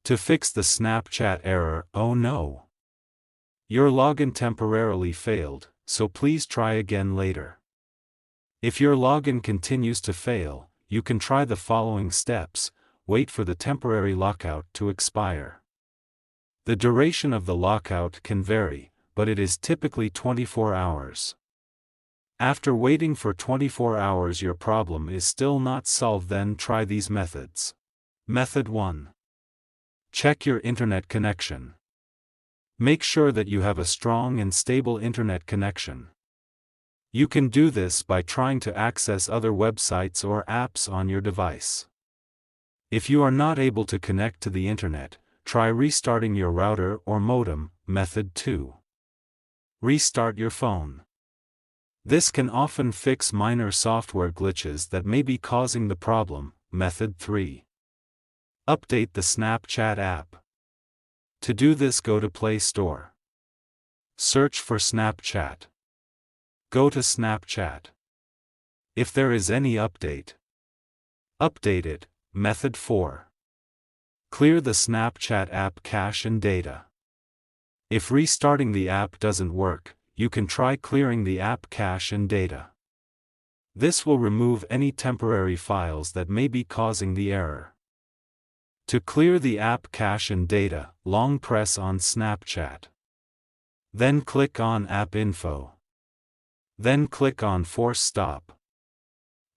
To fix the Snapchat error, oh no! Your login temporarily failed, so please try again later. If your login continues to fail, you can try the following steps. Wait for the temporary lockout to expire. The duration of the lockout can vary, but it is typically 24 hours. After waiting for 24 hours your problem is still not solved, then try these methods. Method 1. Check your internet connection. Make sure that you have a strong and stable internet connection. You can do this by trying to access other websites or apps on your device. If you are not able to connect to the internet, try restarting your router or modem. Method 2. Restart your phone. This can often fix minor software glitches that may be causing the problem. Method 3. Update the Snapchat app. To do this, go to Play Store. Search for Snapchat. Go to Snapchat. If there is any update, update it. Method 4. Clear the Snapchat app cache and data. If restarting the app doesn't work, you can try clearing the app cache and data. This will remove any temporary files that may be causing the error. To clear the app cache and data, long press on Snapchat. Then click on App Info. Then click on Force Stop.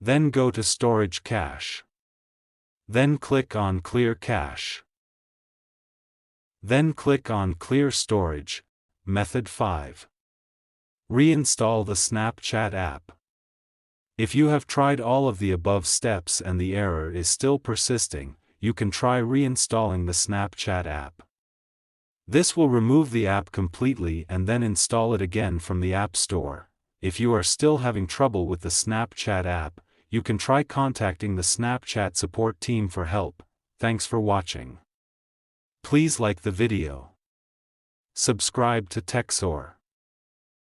Then go to Storage Cache. Then click on Clear Cache. Then click on Clear Storage. Method 5. Reinstall the Snapchat app. If you have tried all of the above steps and the error is still persisting, you can try reinstalling the Snapchat app. This will remove the app completely and then install it again from the App Store. If you are still having trouble with the Snapchat app, you can try contacting the Snapchat support team for help. Thanks for watching. Please like the video. Subscribe to TechSoar.